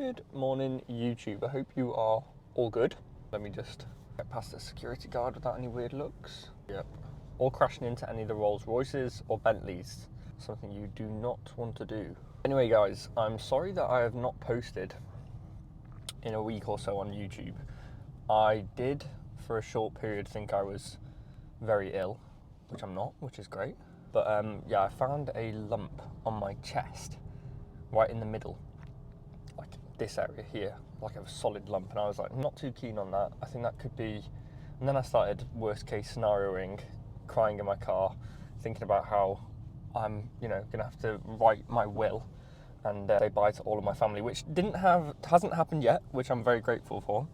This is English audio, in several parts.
Good morning, YouTube. I hope you are all good. Let me just get past the security guard without any weird looks. Yep. Or crashing into any of the Rolls Royces or Bentleys. Something you do not want to do. Anyway, guys, I'm sorry that I have not posted in a week or so on YouTube. I did, for a short period, think I was very ill, which I'm not, which is great. But yeah, I found a lump on my chest, right in the middle. Like this area here, like a solid lump, and I was like not too keen on that. I think that could be, and then I started worst case scenarioing, crying in my car, thinking about how I'm, gonna have to write my will and say bye to all of my family, which hasn't happened yet, which I'm very grateful for.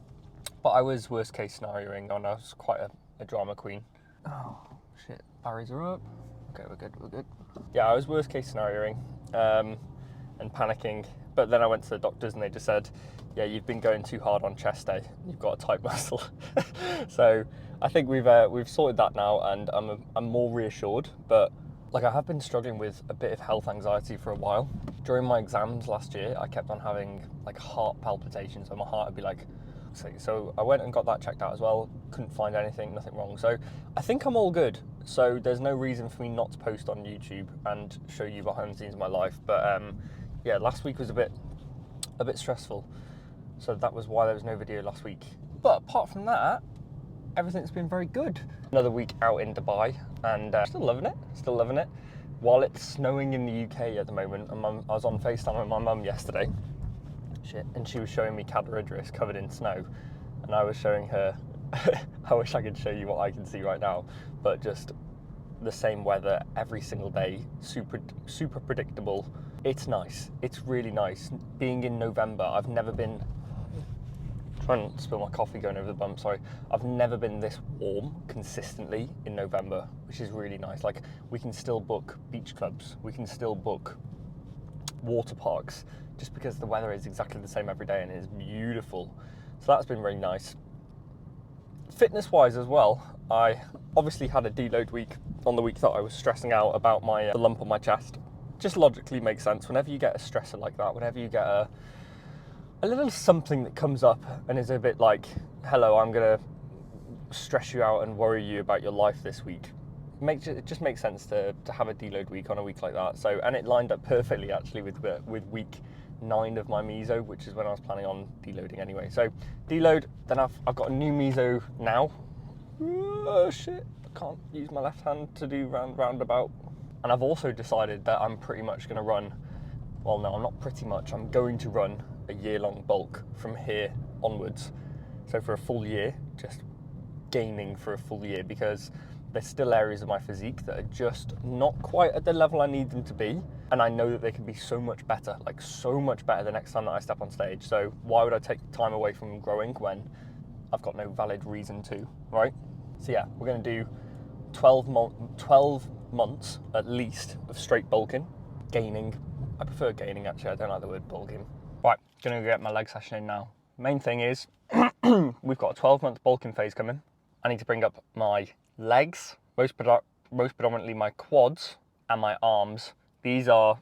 But I was worst case scenarioing, and I was quite a drama queen. Oh shit, batteries are up. Okay, we're good. Yeah, I was worst case scenarioing and panicking. But then I went to the doctors and they just said, yeah, you've been going too hard on chest day. You've got a tight muscle. So I think we've sorted that now, and I'm more reassured. But like, I have been struggling with a bit of health anxiety for a while. During my exams last year, I kept on having like heart palpitations, and my heart would be like, so I went and got that checked out as well. Couldn't find anything, nothing wrong. So I think I'm all good. So there's no reason for me not to post on YouTube and show you behind the scenes of my life. But yeah, last week was a bit stressful, so that was why there was no video last week. But apart from that, everything's been very good. Another week out in Dubai, and still loving it. While it's snowing in the UK at the moment, and I was on FaceTime with my mum yesterday, and she was showing me Cadar Idris covered in snow, and I was showing her, I wish I could show you what I can see right now, but just the same weather every single day, super predictable. It's nice. It's really nice. Being in November, I've never been, trying not to spill my coffee going over the bump, sorry. I've never been this warm consistently in November, which is really nice. Like, we can still book beach clubs. We can still book water parks, just because the weather is exactly the same every day and it's beautiful. So that's been really nice. Fitness-wise as well, I obviously had a deload week on the week that I was stressing out about the lump on my chest. Just logically makes sense. Whenever you get a stressor like that, whenever you get a little something that comes up and is a bit like, hello, I'm gonna stress you out and worry you about your life this week, it just makes sense to have a deload week on a week like that. So, and it lined up perfectly actually with week 9 of my meso, which is when I was planning on deloading anyway. So deload, then I've got a new meso now. Oh shit, I can't use my left hand to do roundabout. And I've also decided that I'm pretty much going to run, well no, I'm not pretty much, I'm going to run a year-long bulk from here onwards. So for a full year, just gaining for a full year, because there's still areas of my physique that are just not quite at the level I need them to be. And I know that they can be so much better, like so much better the next time that I step on stage. So why would I take time away from growing when I've got no valid reason to, right? So yeah, we're going to do 12 months at least of straight bulking, gaining. I prefer gaining actually, I don't like the word bulking. Right, gonna get my leg session in now. Main thing is, we've got a 12-month bulking phase coming. I need to bring up my legs, most predominantly my quads and my arms. These are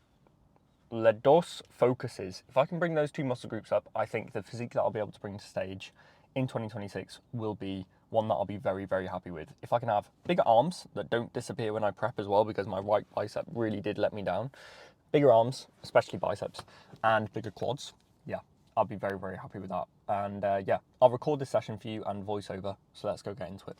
les dos focuses. If I can bring those two muscle groups up, I think the physique that I'll be able to bring to stage in 2026 will be one that I'll be very, very happy with. If I can have bigger arms that don't disappear when I prep as well, because my right bicep really did let me down. Bigger arms, especially biceps, and bigger quads, yeah, I'll be very, very happy with that. And yeah, I'll record this session for you and voice over, so let's go get into it.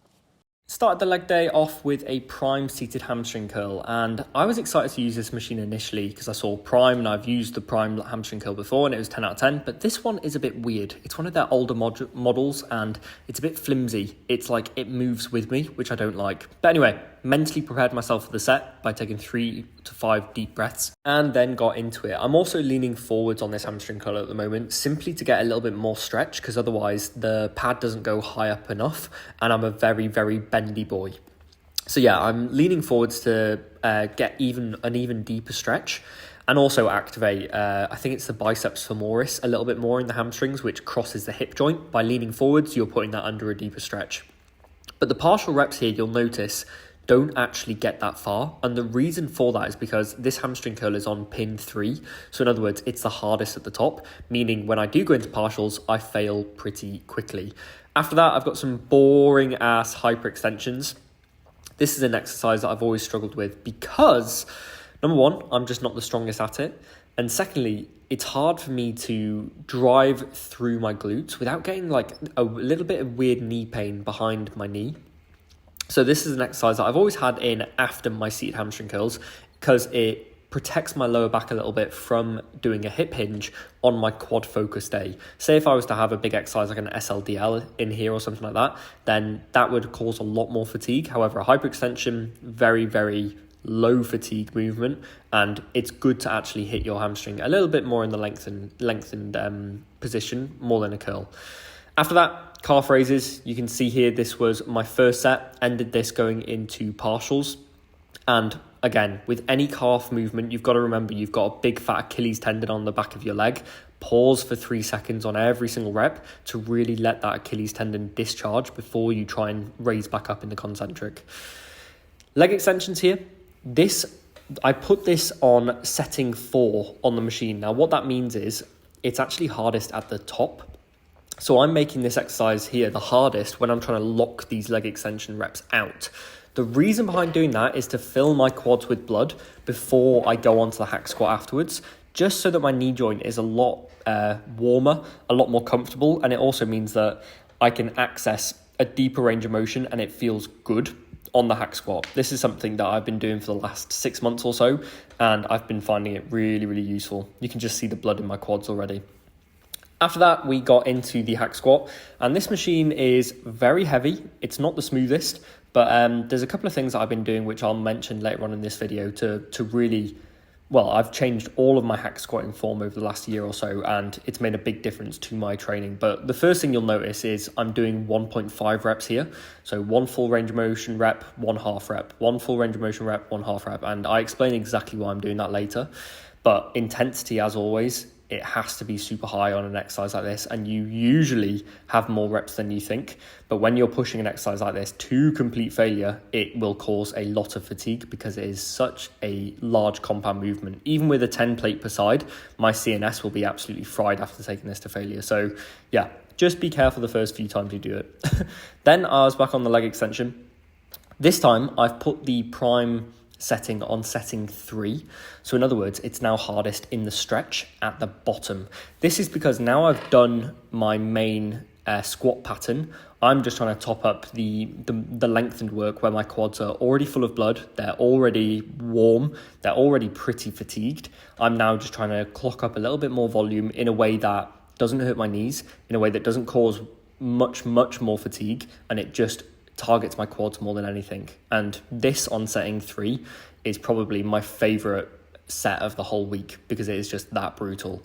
Started the leg day off with a Prime seated hamstring curl, and I was excited to use this machine initially because I saw Prime and I've used the Prime hamstring curl before and it was 10 out of 10, but this one is a bit weird. It's one of their older models and it's a bit flimsy. It's like it moves with me, which I don't like. But anyway, mentally prepared myself for the set by taking 3 to 5 deep breaths and then got into it. I'm also leaning forwards on this hamstring curl at the moment, simply to get a little bit more stretch, because otherwise the pad doesn't go high up enough and I'm a very, very bendy boy. So yeah, I'm leaning forwards to get an even deeper stretch and also activate, I think it's the biceps femoris a little bit more in the hamstrings, which crosses the hip joint. By leaning forwards, you're putting that under a deeper stretch. But the partial reps here, you'll notice, don't actually get that far. And the reason for that is because this hamstring curl is on pin 3. So in other words, it's the hardest at the top, meaning when I do go into partials, I fail pretty quickly. After that, I've got some boring ass hyperextensions. This is an exercise that I've always struggled with because, number one, I'm just not the strongest at it. And secondly, it's hard for me to drive through my glutes without getting like a little bit of weird knee pain behind my knee. So this is an exercise that I've always had in after my seated hamstring curls because it protects my lower back a little bit from doing a hip hinge on my quad focus day. Say if I was to have a big exercise like an SLDL in here or something like that, then that would cause a lot more fatigue. However, a hyperextension, very, very low fatigue movement, and it's good to actually hit your hamstring a little bit more in the lengthened position more than a curl. After that, calf raises. You can see here this was my first set, ended this going into partials. And again, with any calf movement, you've got to remember you've got a big fat Achilles tendon on the back of your leg. Pause for 3 seconds on every single rep to really let that Achilles tendon discharge before you try and raise back up in the concentric. Leg extensions here. I put this on setting 4 on the machine. Now what that means is it's actually hardest at the top. So I'm making this exercise here the hardest when I'm trying to lock these leg extension reps out. The reason behind doing that is to fill my quads with blood before I go onto the hack squat afterwards, just so that my knee joint is a lot warmer, a lot more comfortable, and it also means that I can access a deeper range of motion and it feels good on the hack squat. This is something that I've been doing for the last 6 months or so, and I've been finding it really, really useful. You can just see the blood in my quads already. After that, we got into the hack squat, and this machine is very heavy. It's not the smoothest, but there's a couple of things that I've been doing which I'll mention later on in this video to really, well, I've changed all of my hack squatting form over the last year or so, and it's made a big difference to my training. But the first thing you'll notice is I'm doing 1.5 reps here. So 1 full range of motion rep, 1 half rep, 1 full range of motion rep, 1 half rep. And I explain exactly why I'm doing that later. But intensity, as always, it has to be super high on an exercise like this, and you usually have more reps than you think. But when you're pushing an exercise like this to complete failure, it will cause a lot of fatigue because it is such a large compound movement. Even with a 10 plate per side, my CNS will be absolutely fried after taking this to failure. So yeah, just be careful the first few times you do it. Then I was back on the leg extension. This time I've put the prime setting on setting 3. So in other words, it's now hardest in the stretch at the bottom. This is because now I've done my main squat pattern. I'm just trying to top up the lengthened work where my quads are already full of blood. They're already warm. They're already pretty fatigued. I'm now just trying to clock up a little bit more volume in a way that doesn't hurt my knees, in a way that doesn't cause much more fatigue, and it just targets my quads more than anything. And this on setting 3 is probably my favorite set of the whole week because it is just that brutal.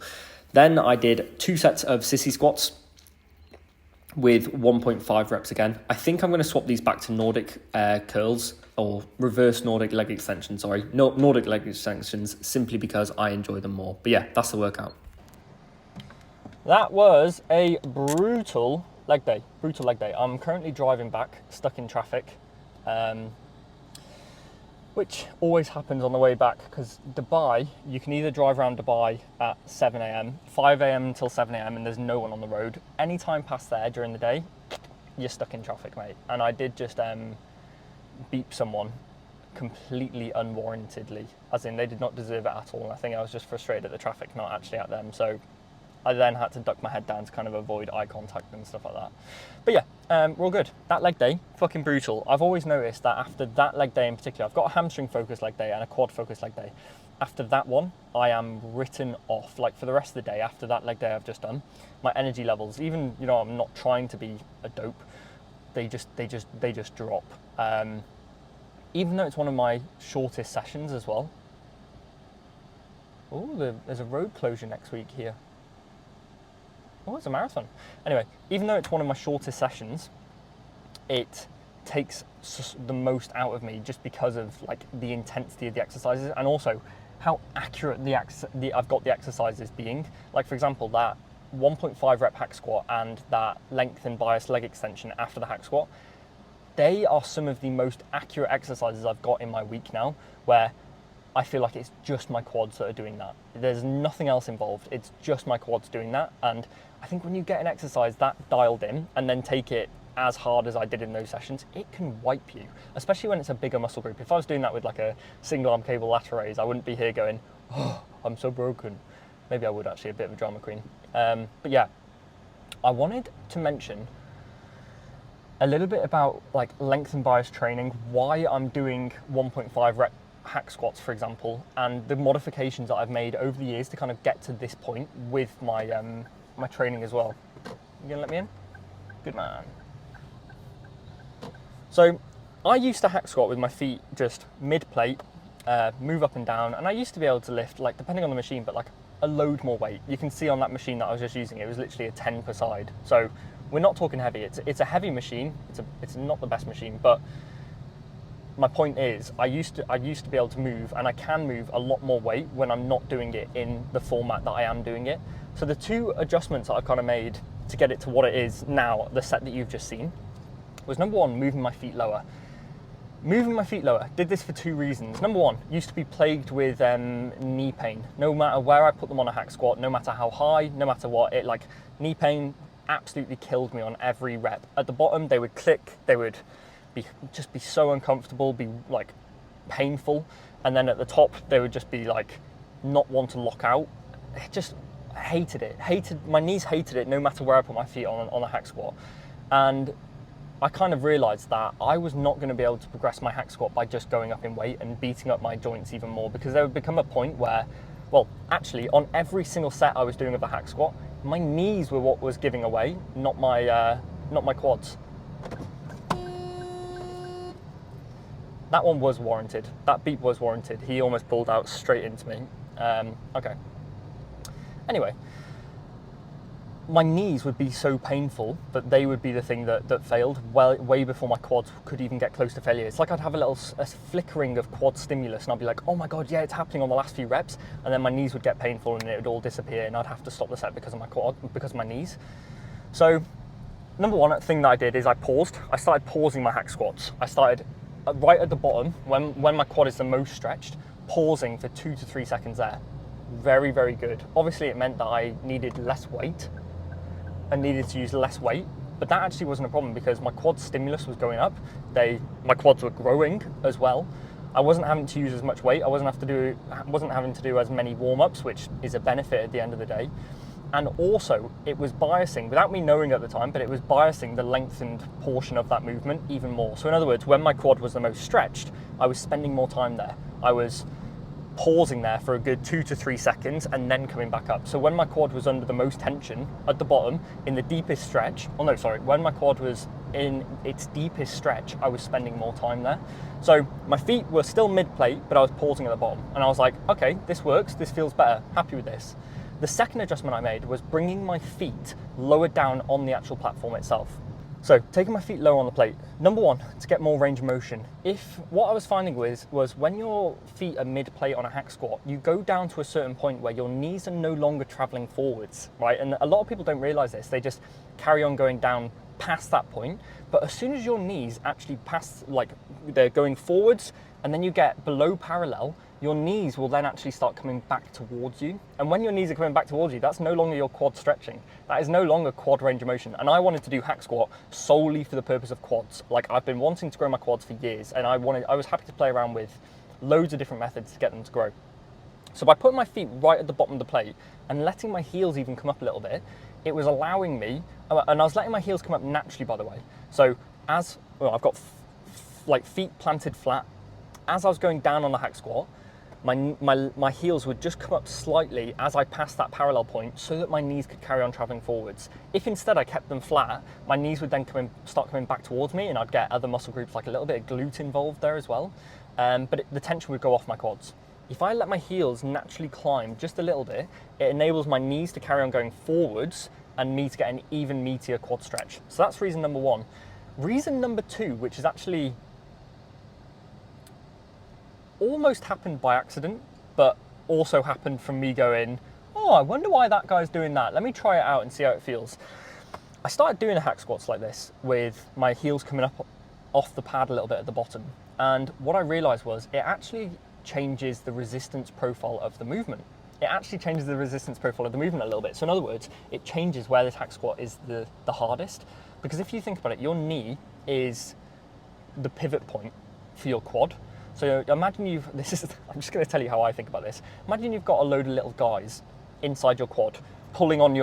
Then I did 2 sets of sissy squats with 1.5 reps again. I think I'm going to swap these back to Nordic curls, or reverse Nordic leg extensions, Nordic leg extensions, simply because I enjoy them more. But yeah, that's the workout. That was a brutal leg day. I'm currently driving back, stuck in traffic, which always happens on the way back because Dubai, you can either drive around Dubai at 7 a.m, 5 a.m. until 7 a.m, and there's no one on the road. Any time past there during the day, you're stuck in traffic, mate. And I did just beep someone completely unwarrantedly, as in they did not deserve it at all. And I think I was just frustrated at the traffic, not actually at them. So I then had to duck my head down to kind of avoid eye contact and stuff like that. But yeah, we're all good. That leg day, fucking brutal. I've always noticed that after that leg day in particular, I've got a hamstring focused leg day and a quad focused leg day. After that one, I am written off. Like for the rest of the day, after that leg day I've just done, my energy levels, even, you know, I'm not trying to be a dope, they just drop. Even though it's one of my shortest sessions as well. Oh, there's a road closure next week here. Oh, it's a marathon. Anyway, even though it's one of my shortest sessions, it takes the most out of me just because of like the intensity of the exercises and also how accurate I've got the exercises being. Like for example, that 1.5 rep hack squat and that lengthened bias leg extension after the hack squat, they are some of the most accurate exercises I've got in my week now, where I feel like it's just my quads that are doing that. There's nothing else involved. It's just my quads doing that. And I think when you get an exercise that dialed in and then take it as hard as I did in those sessions, it can wipe you, especially when it's a bigger muscle group. If I was doing that with like a single arm cable lateral raise, I wouldn't be here going, oh, I'm so broken. Maybe I would actually, a bit of a drama queen. But yeah, I wanted to mention a little bit about like length and bias training, why I'm doing 1.5 rep hack squats, for example, and the modifications that I've made over the years to kind of get to this point with my my training as well. You gonna let me in? Good man. So I used to hack squat with my feet just mid-plate, move up and down, and I used to be able to lift, like depending on the machine, but like a load more weight. You can see on that machine that I was just using, it was literally a 10 per side. So we're not talking heavy. It's a heavy machine. It's not the best machine, but my point is, I used to be able to move, and I can move a lot more weight when I'm not doing it in the format that I am doing it. So the two adjustments that I kind of made to get it to what it is now, the set that you've just seen, was number one, moving my feet lower. Moving my feet lower, did this for two reasons. Number one, used to be plagued with knee pain. No matter where I put them on a hack squat, no matter how high, no matter what, knee pain absolutely killed me on every rep. At the bottom, they would click, they would just be so uncomfortable, be like painful, and then at the top they would just be like not want to lock out. I just hated it. My knees hated it no matter where I put my feet on a hack squat. And I kind of realized that I was not going to be able to progress my hack squat by just going up in weight and beating up my joints even more, because there would become a point where, well, actually on every single set I was doing of the hack squat, my knees were what was giving away, not my quads. That one was warranted. That beat was warranted. He almost pulled out straight into me. Okay. Anyway, my knees would be so painful that they would be the thing that failed way before my quads could even get close to failure. It's like I'd have a flickering of quad stimulus, and I'd be like, oh my God, yeah, it's happening on the last few reps. And then my knees would get painful and it would all disappear, and I'd have to stop the set because of my knees. So number one thing that I did is I started pausing my hack squats. I started right at the bottom, when my quad is the most stretched, pausing for 2 to 3 seconds there. Very, very good. Obviously it meant that I needed less weight and needed to use less weight, but that actually wasn't a problem because my quad stimulus was going up. My quads were growing as well. I wasn't having to use as much weight. I wasn't having to do as many warm-ups, which is a benefit at the end of the day. And also, it was biasing, without me knowing at the time, but it was biasing the lengthened portion of that movement even more. So in other words, when my quad was the most stretched, I was spending more time there. I was pausing there for a good 2 to 3 seconds and then coming back up. So when my quad was under the most tension at the bottom, in the deepest stretch, when my quad was in its deepest stretch, I was spending more time there. So my feet were still mid-plate, but I was pausing at the bottom. And I was like, okay, this works, this feels better, happy with this. The second adjustment I made was bringing my feet lower down on the actual platform itself. So taking my feet lower on the plate. Number one, to get more range of motion. What I was finding was when your feet are mid-plate on a hack squat, you go down to a certain point where your knees are no longer traveling forwards, right? And a lot of people don't realize this. They just carry on going down past that point. But as soon as your knees actually pass, like they're going forwards, and then you get below parallel, your knees will then actually start coming back towards you. And when your knees are coming back towards you, that's no longer your quad stretching. That is no longer quad range of motion. And I wanted to do hack squat solely for the purpose of quads. Like I've been wanting to grow my quads for years, and I was happy to play around with loads of different methods to get them to grow. So by putting my feet right at the bottom of the plate and letting my heels even come up a little bit, it was allowing me, and I was letting my heels come up naturally, by the way. So I've got feet planted flat. As I was going down on the hack squat, my heels would just come up slightly as I passed that parallel point so that my knees could carry on traveling forwards. If instead I kept them flat, my knees would then start coming back towards me, and I'd get other muscle groups like a little bit of glute involved there as well. But the tension would go off my quads. If I let my heels naturally climb just a little bit, it enables my knees to carry on going forwards and me to get an even meatier quad stretch. So that's reason number one. Reason number two, which is actually almost happened by accident, but also happened from me going, oh, I wonder why that guy's doing that. Let me try it out and see how it feels. I started doing the hack squats like this with my heels coming up off the pad a little bit at the bottom. And what I realized was it actually changes the resistance profile of the movement. It actually changes the resistance profile of the movement a little bit. So in other words, it changes where this hack squat is the hardest. Because if you think about it, your knee is the pivot point for your quad. So imagine I'm just going to tell you how I think about this. Imagine you've got a load of little guys inside your quad, pulling on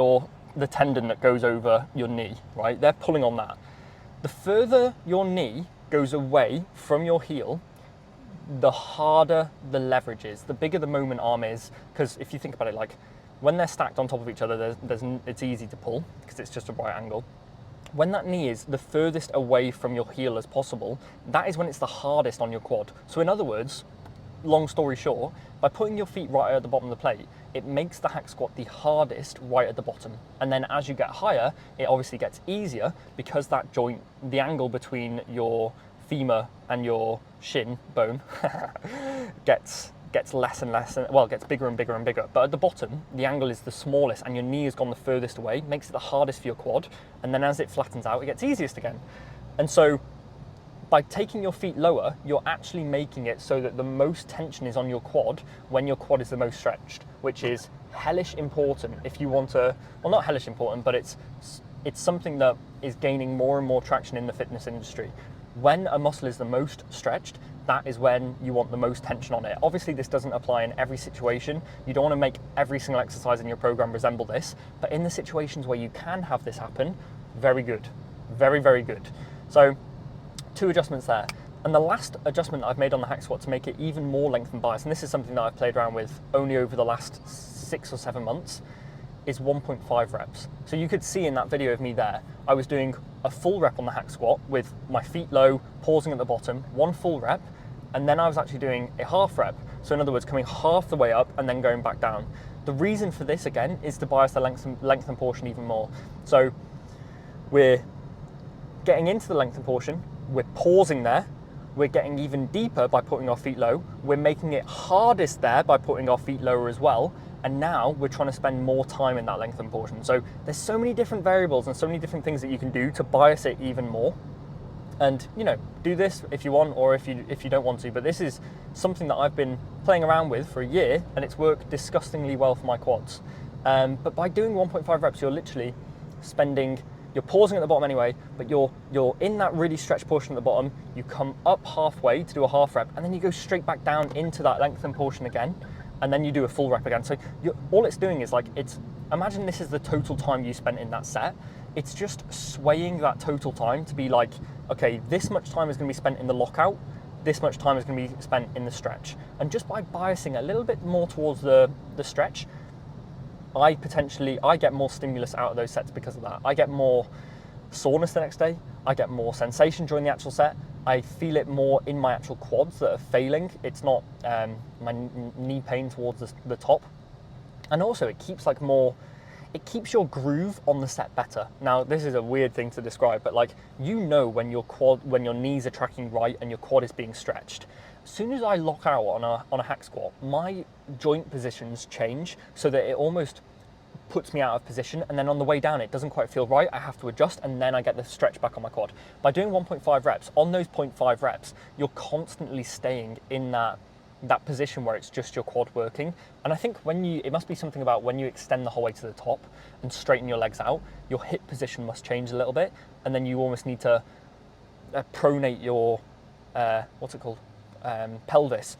the tendon that goes over your knee, right? They're pulling on that. The further your knee goes away from your heel, the harder the leverage is, the bigger the moment arm is. Because if you think about it, like when they're stacked on top of each other, it's easy to pull because it's just a right angle. When that knee is the furthest away from your heel as possible, that is when it's the hardest on your quad. So in other words, long story short, by putting your feet right at the bottom of the plate, it makes the hack squat the hardest right at the bottom. And then as you get higher, it obviously gets easier because that joint, the angle between your femur and your shin bone gets less and less, gets bigger and bigger and bigger. But at the bottom, the angle is the smallest and your knee has gone the furthest away, makes it the hardest for your quad. And then as it flattens out, it gets easiest again. And so by taking your feet lower, you're actually making it so that the most tension is on your quad when your quad is the most stretched, which is hellish important if you want to, well, not hellish important, but it's something that is gaining more and more traction in the fitness industry. When a muscle is the most stretched, that is when you want the most tension on it. Obviously, this doesn't apply in every situation. You don't want to make every single exercise in your program resemble this, but in the situations where you can have this happen, very good. Very, very good. So 2 adjustments there. And the last adjustment I've made on the hack squat to make it even more lengthened bias, and this is something that I've played around with only over the last 6 or 7 months, is 1.5 reps. So you could see in that video of me there, I was doing a full rep on the hack squat with my feet low, pausing at the bottom, 1 full rep, and then I was actually doing a half rep. So in other words, coming half the way up and then going back down. The reason for this, again, is to bias the lengthen portion even more. So we're getting into the lengthen portion, we're pausing there, we're getting even deeper by putting our feet low, we're making it hardest there by putting our feet lower as well, and now we're trying to spend more time in that lengthen portion. So there's so many different variables and so many different things that you can do to bias it even more. And do this if you want or if you don't want to, but this is something that I've been playing around with for a year and it's worked disgustingly well for my quads. But by doing 1.5 reps, you're literally you're pausing at the bottom anyway, but you're in that really stretched portion at the bottom, you come up halfway to do a half rep, and then you go straight back down into that lengthened portion again, and then you do a full rep again. So all it's doing is imagine this is the total time you spent in that set. It's just swaying that total time to be like, okay, this much time is going to be spent in the lockout, this much time is going to be spent in the stretch. And just by biasing a little bit more towards the stretch, I get more stimulus out of those sets because of that. I get more soreness the next day, I get more sensation during the actual set, I feel it more in my actual quads that are failing. It's not my knee pain towards the top. And also it keeps it keeps your groove on the set better. Now, this is a weird thing to describe, but when your knees are tracking right and your quad is being stretched. As soon as I lock out on a hack squat, my joint positions change so that it almost puts me out of position, and then on the way down it doesn't quite feel right. I have to adjust, and then I get the stretch back on my quad. By doing 1.5 reps, on those 0.5 reps, you're constantly staying in that position where it's just your quad working. And I think it must be something about when you extend the whole way to the top and straighten your legs out, your hip position must change a little bit, and then you almost need to pronate your pelvis.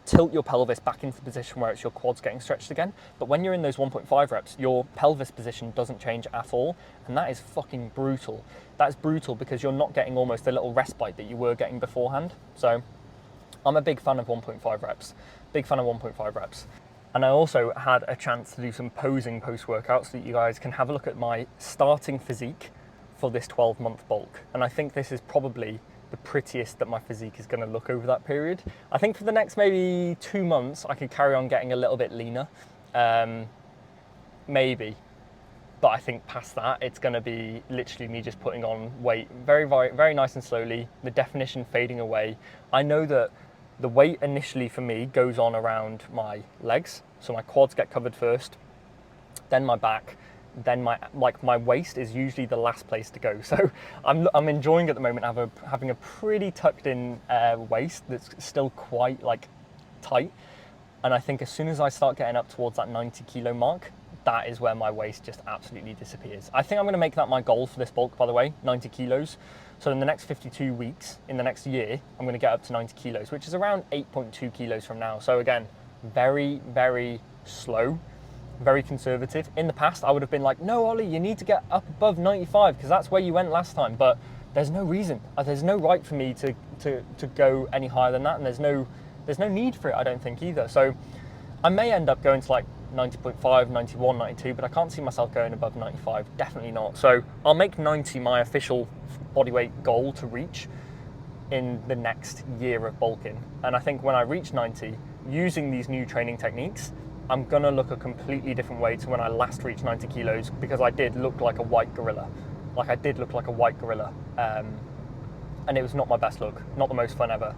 Tilt your pelvis back into the position where it's your quads getting stretched again. But when you're in those 1.5 reps, your pelvis position doesn't change at all, and that is fucking brutal. That's brutal because you're not getting almost a little respite that you were getting beforehand. So I'm a big fan of 1.5 reps. Big fan of 1.5 reps. And I also had a chance to do some posing post-workout so that you guys can have a look at my starting physique for this 12-month bulk. And I think this is probably the prettiest that my physique is going to look over that period. I think for the next maybe 2 months, I could carry on getting a little bit leaner. Maybe. But I think past that, it's going to be literally me just putting on weight very, very, very nice and slowly, the definition fading away. I know that the weight initially for me goes on around my legs. So my quads get covered first, then my back, then my waist is usually the last place to go. So I'm enjoying at the moment having a pretty tucked in waist that's still quite like tight. And I think as soon as I start getting up towards that 90 kilo mark, that is where my waist just absolutely disappears. I think I'm going to make that my goal for this bulk, by the way, 90 kilos. So in the next 52 weeks, in the next year, I'm going to get up to 90 kilos, which is around 8.2 kilos from now. So again, very, very slow, very conservative. In the past, I would have been like, no, Ollie, you need to get up above 95 because that's where you went last time. But there's no reason. There's no right for me to go any higher than that. And there's no need for it, I don't think either. So I may end up going to like 90.5, 91, 92, but I can't see myself going above 95, definitely not. So I'll make 90 my official bodyweight goal to reach in the next year of bulking. And I think when I reach 90, using these new training techniques, I'm gonna look a completely different way to when I last reached 90 kilos, because I did look like a white gorilla. Like I did look like a white gorilla. And it was not my best look, not the most fun ever.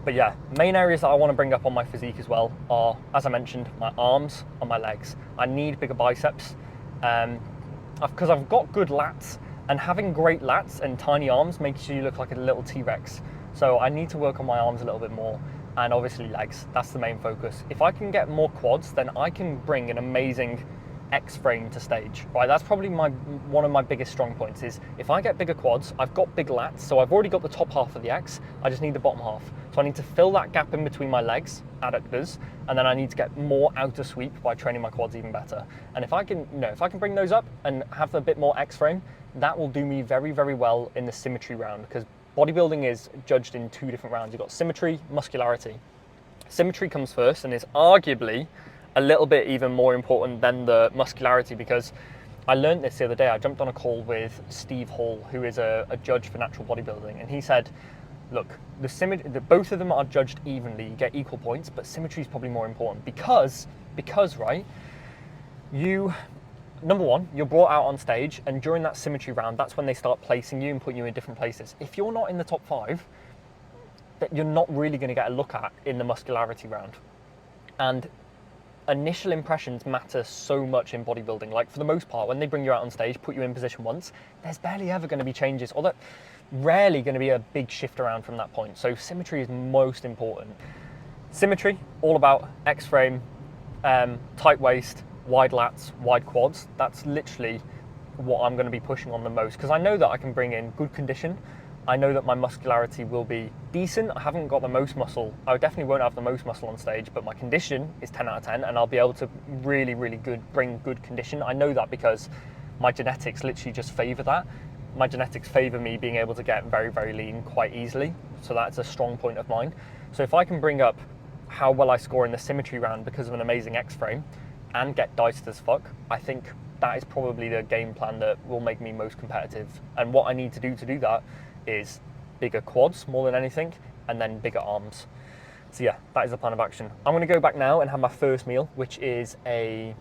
But yeah, main areas that I want to bring up on my physique as well are, as I mentioned, my arms and my legs. I need bigger biceps because I've got good lats, and having great lats and tiny arms makes you look like a little T-Rex. So I need to work on my arms a little bit more, and obviously legs. That's the main focus. If I can get more quads, then I can bring an amazing X frame to stage, right? That's probably one of my biggest strong points is if I get bigger quads, I've got big lats, so I've already got the top half of the X, I just need the bottom half. So I need to fill that gap in between my legs, adductors, and then I need to get more outer sweep by training my quads even better. And if I can, if I can bring those up and have a bit more X frame, that will do me very, very well in the symmetry round, because bodybuilding is judged in two different rounds. You've got symmetry, muscularity. Symmetry comes first and is arguably a little bit even more important than the muscularity, because I learned this the other day. I jumped on a call with Steve Hall, who is a judge for natural bodybuilding, and he said, look, both of them are judged evenly, you get equal points, but symmetry is probably more important because right, number one, you're brought out on stage, and during that symmetry round, that's when they start placing you and putting you in different places. If you're not in the top 5, that you're not really going to get a look at in the muscularity round. And initial impressions matter so much in bodybuilding. Like for the most part, when they bring you out on stage, put you in position once, there's barely ever going to be changes, or rarely going to be a big shift around from that point. So symmetry is most important. Symmetry, all about X frame, tight waist, wide lats, wide quads. That's literally what I'm going to be pushing on the most, because I know that I can bring in good condition. I know that my muscularity will be decent. I haven't got the most muscle. I definitely won't have the most muscle on stage, but my condition is 10 out of 10, and I'll be able to really, really bring good condition. I know that because my genetics literally just favor that. My genetics favor me being able to get very, very lean quite easily. So that's a strong point of mine. So if I can bring up how well I score in the symmetry round because of an amazing X frame and get diced as fuck, I think that is probably the game plan that will make me most competitive. And what I need to do that is bigger quads more than anything, and then bigger arms. So yeah, that is the plan of action. I'm going to go back now and have my first meal, which is a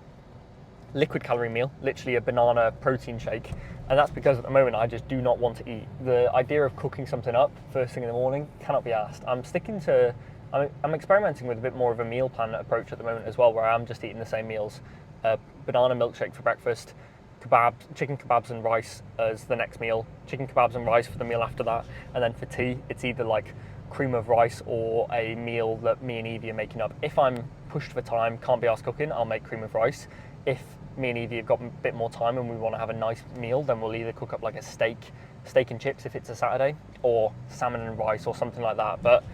liquid calorie meal, literally a banana protein shake. And that's because at the moment I just do not want to eat. The idea of cooking something up first thing in the morning cannot be asked. I'm experimenting with a bit more of a meal plan approach at the moment as well, where I am just eating the same meals. Banana milkshake for breakfast, chicken kebabs and rice as the next meal, chicken kebabs and rice for the meal after that, and then for tea, it's either like cream of rice or a meal that me and Evie are making up. If I'm pushed for time, can't be asked cooking, I'll make cream of rice. If me and Evie have got a bit more time and we want to have a nice meal, then we'll either cook up like a steak and chips if it's a Saturday, or salmon and rice or something like that. But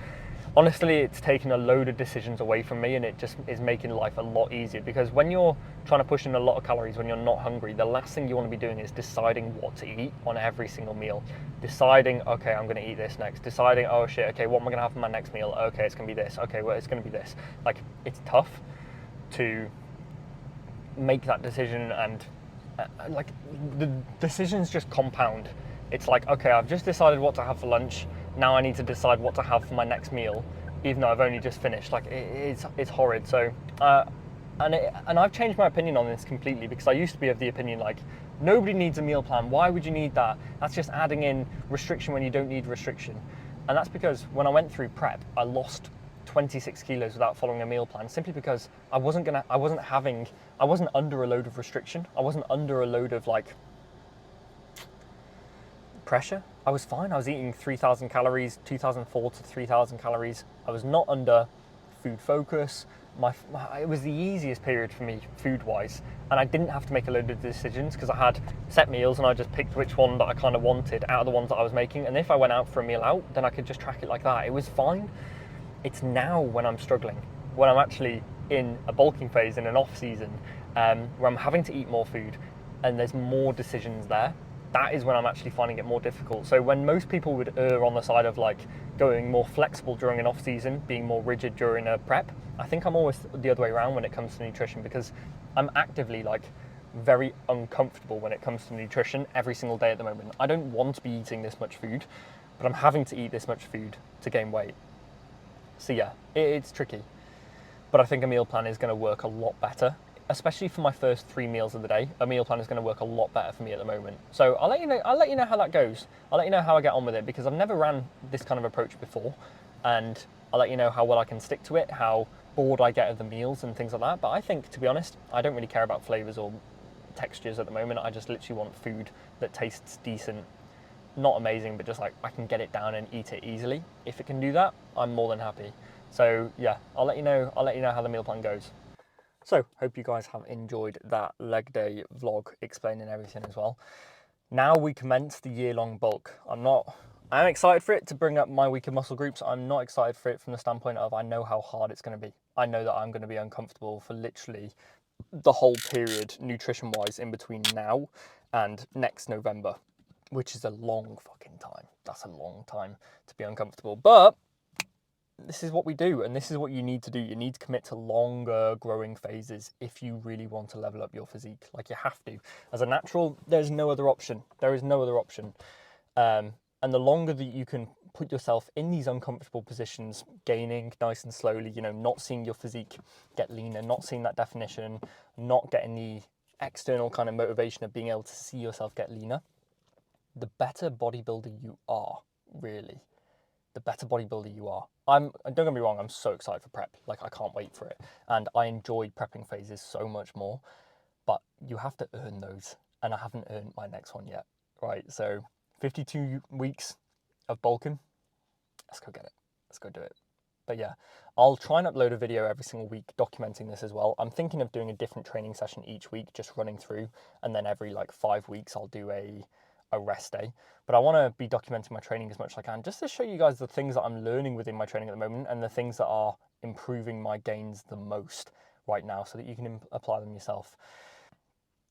honestly, it's taken a load of decisions away from me, and it just is making life a lot easier, because when you're trying to push in a lot of calories when you're not hungry, the last thing you want to be doing is deciding what to eat on every single meal. Deciding, okay, I'm going to eat this next. Deciding, oh shit, okay, what am I going to have for my next meal? Okay, it's going to be this. Okay, well, it's going to be this. Like, it's tough to make that decision, and like the decisions just compound. It's like, okay, I've just decided what to have for lunch. Now I need to decide what to have for my next meal, even though I've only just finished. Like, it's horrid. So, and I've changed my opinion on this completely, because I used to be of the opinion like, nobody needs a meal plan. Why would you need that? That's just adding in restriction when you don't need restriction. And that's because when I went through prep, I lost 26 kilos without following a meal plan, simply because I wasn't under a load of restriction. I wasn't under a load of like pressure. I was fine. I was eating 3,000 calories, 2,004 to 3,000 calories. I was not under food focus. It was the easiest period for me food-wise, and I didn't have to make a load of decisions because I had set meals and I just picked which one that I kind of wanted out of the ones that I was making. And if I went out for a meal out, then I could just track it like that. It was fine. It's now when I'm struggling, when I'm actually in a bulking phase in an off season, where I'm having to eat more food and there's more decisions there. That is when I'm actually finding it more difficult. So when most people would err on the side of like going more flexible during an off season, being more rigid during a prep, I think I'm always the other way around when it comes to nutrition, because I'm actively like very uncomfortable when it comes to nutrition every single day at the moment. I don't want to be eating this much food, but I'm having to eat this much food to gain weight. So yeah, it's tricky, but I think a meal plan is going to work a lot better, especially for my first 3 meals of the day. A meal plan is going to work a lot better for me at the moment. So I'll let you know how that goes. I'll let you know how I get on with it, because I've never ran this kind of approach before, and I'll let you know how well I can stick to it, how bored I get of the meals and things like that. But I think, to be honest, I don't really care about flavors or textures at the moment. I just literally want food that tastes decent. Not amazing, but just like I can get it down and eat it easily. If it can do that, I'm more than happy. So yeah, I'll let you know how the meal plan goes. So, hope you guys have enjoyed that leg day vlog explaining everything as well. Now we commence the year-long bulk. I'm excited for it to bring up my weaker muscle groups. I'm not excited for it from the standpoint of I know how hard it's going to be. I know that I'm going to be uncomfortable for literally the whole period, nutrition-wise, in between now and next November, which is a long fucking time. That's a long time to be uncomfortable. But this is what we do, and this is what you need to do. You need to commit to longer growing phases if you really want to level up your physique. Like, you have to. As a natural, there's no other option. There is no other option. And the longer that you can put yourself in these uncomfortable positions, gaining nice and slowly, you know, not seeing your physique get leaner, not seeing that definition, not getting the external kind of motivation of being able to see yourself get leaner, the better bodybuilder you are, really. The better bodybuilder you are. Don't get me wrong, I'm so excited for prep. Like, I can't wait for it. And I enjoy prepping phases so much more. But you have to earn those. And I haven't earned my next one yet. Right, so 52 weeks of bulking. Let's go get it. Let's go do it. But yeah, I'll try and upload a video every single week documenting this as well. I'm thinking of doing a different training session each week, just running through. And then every like 5 weeks, I'll do a rest day. But I want to be documenting my training as much as I can, just to show you guys the things that I'm learning within my training at the moment and the things that are improving my gains the most right now, so that you can apply them yourself.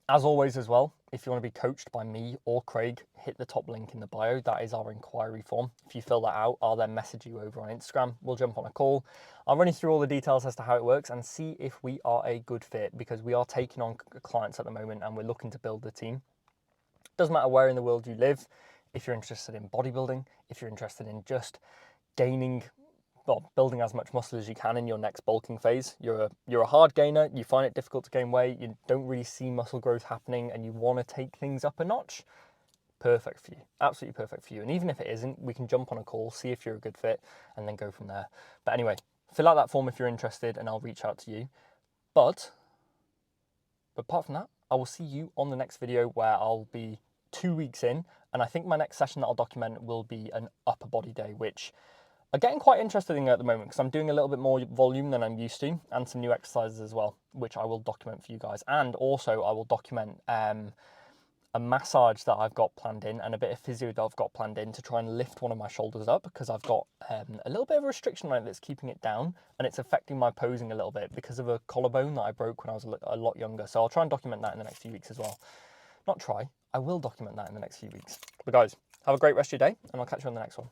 As always as well, if you want to be coached by me or Craig, hit the top link in the bio. That is our inquiry form. If you fill that out, I'll then message you over on Instagram. We'll jump on a call. I'll run you through all the details as to how it works and see if we are a good fit, because we are taking on clients at the moment and we're looking to build the team. Doesn't matter where in the world you live. If you're interested in bodybuilding, if you're interested in just building as much muscle as you can in your next bulking phase, you're a hard gainer, you find it difficult to gain weight, you don't really see muscle growth happening, and you want to take things up a notch, perfect for you. Absolutely perfect for you. And even if it isn't, we can jump on a call, see if you're a good fit, and then go from there. But anyway, fill out that form if you're interested, and I'll reach out to you. But apart from that, I will see you on the next video, where I'll be 2 weeks in, and I think my next session that I'll document will be an upper body day, which I'm getting quite interested in at the moment, because I'm doing a little bit more volume than I'm used to, and some new exercises as well, which I will document for you guys. And also I will document a massage that I've got planned in, and a bit of physio that I've got planned in to try and lift one of my shoulders up, because I've got a little bit of a restriction on it that's keeping it down, and it's affecting my posing a little bit because of a collarbone that I broke when I was a lot younger. So I'll try and document that in the next few weeks as well. I will document that in the next few weeks. But guys, have a great rest of your day, and I'll catch you on the next one.